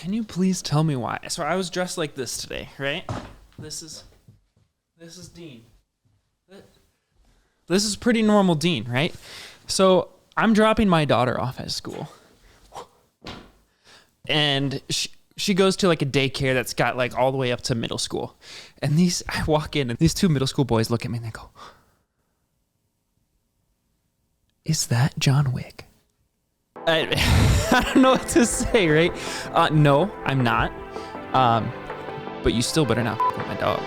Can you please tell me why? So I was dressed like this today, right? This is Dean. This is pretty normal Dean, right? So I'm dropping my daughter off at school. And she goes to like a daycare that's got like all the way up to middle school. And I walk in and these two middle school boys look at me and they go, "Is that John Wick?" I don't know what to say, right? No, I'm not. But you still better not f with my dog.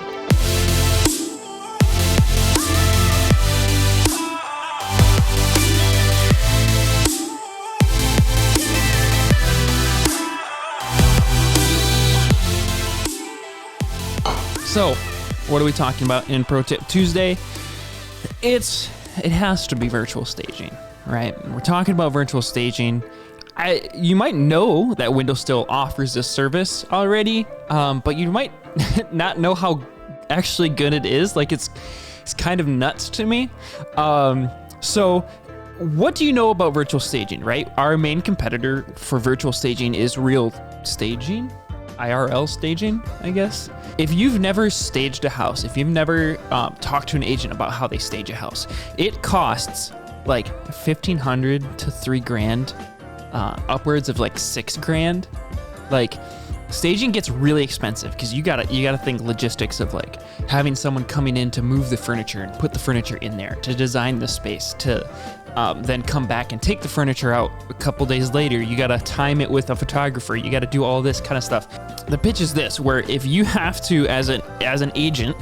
So, what are we talking about in Pro Tip Tuesday? It has to be virtual staging, right? We're talking about virtual staging. You might know that WindowStill offers this service already, but you might not know how actually good it is. Like it's kind of nuts to me. So what do you know about virtual staging, right? Our main competitor for virtual staging is real staging. IRL staging, I guess. If you've never staged a house, if you've never talked to an agent about how they stage a house, it costs like $1,500 to $3,000, upwards of like $6,000. Like staging gets really expensive because you gotta think logistics of like having someone coming in to move the furniture and put the furniture in there, to design the space, to then come back and take the furniture out a couple days later. You gotta time it with a photographer. You gotta do all this kind of stuff. The pitch is this, where if you have to, as an agent,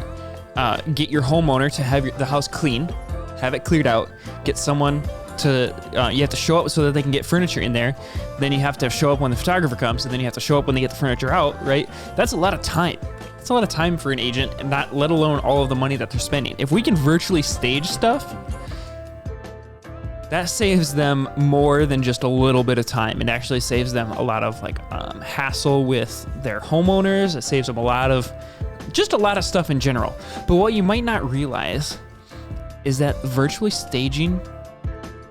get your homeowner to have the house clean, have it cleared out, get someone to, you have to show up so that they can get furniture in there. Then you have to show up when the photographer comes, and then you have to show up when they get the furniture out, right? That's a lot of time. That's a lot of time for an agent, and not let alone all of the money that they're spending. If we can virtually stage stuff, that saves them more than just a little bit of time. It actually saves them a lot of like hassle with their homeowners. It saves them a lot of stuff in general. But what you might not realize is that virtually staging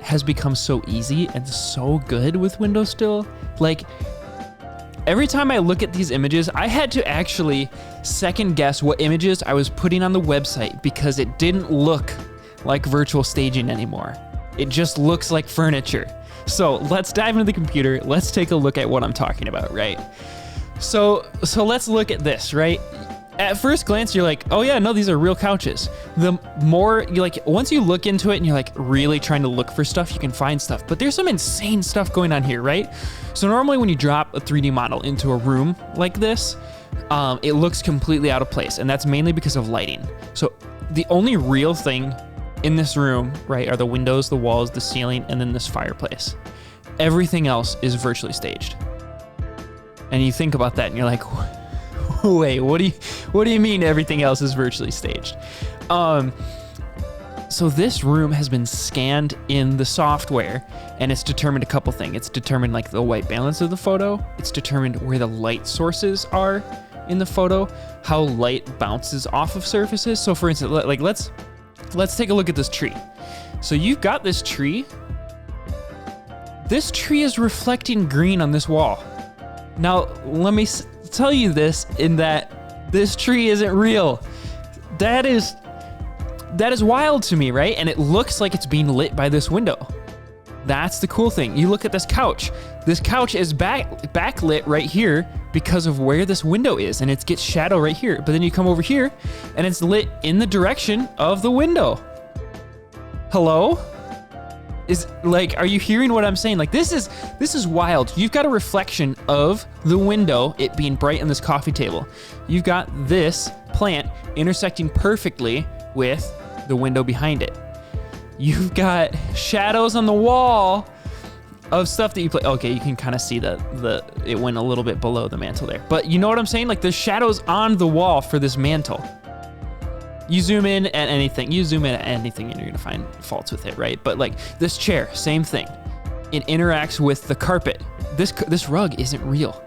has become so easy and so good with WindowStill. Like every time I look at these images, I had to actually second guess what images I was putting on the website because it didn't look like virtual staging anymore. It just looks like furniture. So let's dive into the computer. Let's take a look at what I'm talking about, right? So let's look at this, right? At first glance, you're like, oh yeah, no, these are real couches. The more you like, once you look into it and you're like really trying to look for stuff, you can find stuff. But there's some insane stuff going on here, right? So normally when you drop a 3D model into a room like this, it looks completely out of place. And that's mainly because of lighting. So the only real thing in this room, right, are the windows, the walls, the ceiling, and then this fireplace. Everything else is virtually staged. And you think about that and you're like, wait, what do you mean everything else is virtually staged? So this room has been scanned in the software, and it's determined a couple things. It's determined like the white balance of the photo. It's determined where the light sources are in the photo, how light bounces off of surfaces. So for instance, like let's take a look at this tree. So you've got this tree. This tree is reflecting green on this wall. Now, let me tell you this, in that this tree isn't real. That is wild to me, right? And it looks like it's being lit by this window. That's the cool thing. You look at this couch. This couch is backlit right here because of where this window is, and it gets shadow right here. But then you come over here, and it's lit in the direction of the window. Hello? Are you hearing what I'm saying? Like this is wild. You've got a reflection of the window, it being bright on this coffee table. You've got this plant intersecting perfectly with the window behind it. You've got shadows on the wall of stuff that you play. Okay, you can kind of see it went a little bit below the mantle there. But you know what I'm saying? Like the shadows on the wall for this mantle. You zoom in at anything, and you're gonna find faults with it, right? But like this chair, same thing. It interacts with the carpet. This rug isn't real.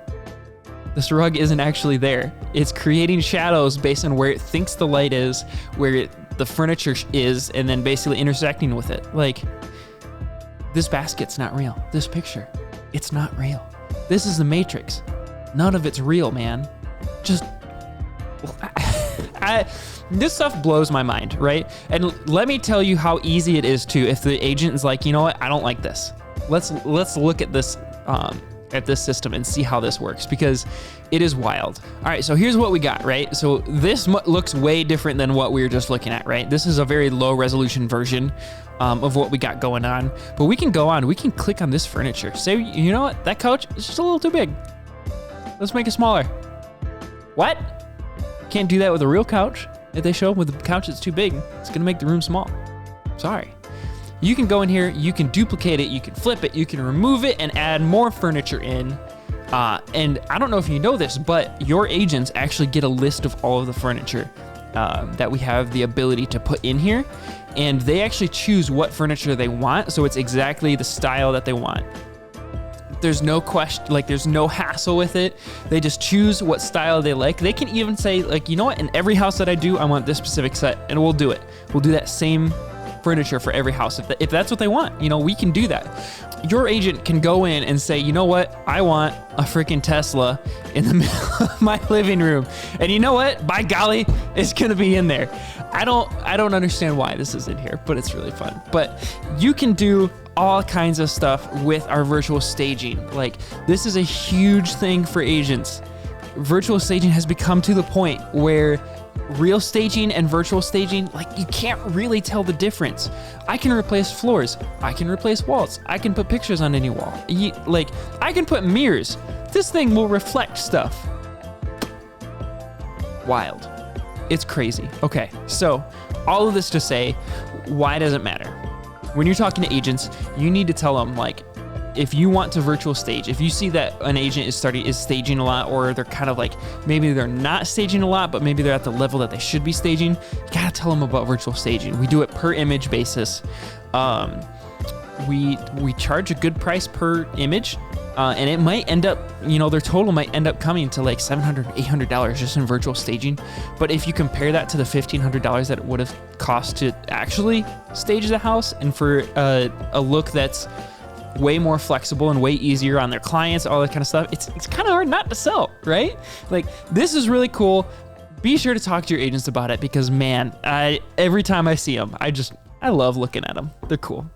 This rug isn't actually there. It's creating shadows based on where it thinks the light is, where the furniture is, and then basically intersecting with it. Like, this basket's not real. This picture, it's not real. This is the Matrix. None of it's real, man. Just, this stuff blows my mind, right? And let me tell you how easy it is to, if the agent is like, you know what, I don't like this. Let's look at this system and see how this works, because it is wild. All right, so here's what we got, right? So this looks way different than what we were just looking at, right? This is a very low resolution version of what we got going on, but we can go on, we can click on this furniture. Say, you know what, that couch is just a little too big. Let's make it smaller. What? Can't do that with a real couch. If they show up with a couch that's too big, it's gonna make the room small. Sorry. You can go in here, you can duplicate it, you can flip it, you can remove it and add more furniture in. And I don't know if you know this, but your agents actually get a list of all of the furniture that we have the ability to put in here. And they actually choose what furniture they want, so it's exactly the style that they want. There's no question, like there's no hassle with it. They just choose what style they like. They can even say, like, you know what, in every house that I do, I want this specific set, and we'll do it. We'll do that same furniture for every house. If that's what they want, you know, we can do that. Your agent can go in and say, you know what, I want a freaking Tesla in the middle of my living room. And you know what, by golly, it's gonna be in there. I don't understand why this is in here, but it's really fun. But you can do all kinds of stuff with our virtual staging. Like, this is a huge thing for agents. Virtual staging has become to the point where real staging and virtual staging, like, you can't really tell the difference. I can replace floors, I can replace walls, I can put pictures on any wall. Like, I can put mirrors. This thing will reflect stuff. Wild. It's crazy. Okay, so all of this to say, why does it matter? When you're talking to agents, you need to tell them, like, if you want to virtual stage, if you see that an agent is staging a lot, or they're kind of like, maybe they're not staging a lot, but maybe they're at the level that they should be staging, you gotta tell them about virtual staging. We do it per image basis. We charge a good price per image, and it might end up, you know, their total might end up coming to like $700, $800 just in virtual staging. But if you compare that to the $1,500 that it would have cost to actually stage the house, and for a look that's way more flexible and way easier on their clients, all that kind of stuff, it's kind of hard not to sell, right? Like, this is really cool. Be sure to talk to your agents about it, because man, every time I see them, I love looking at them. They're cool.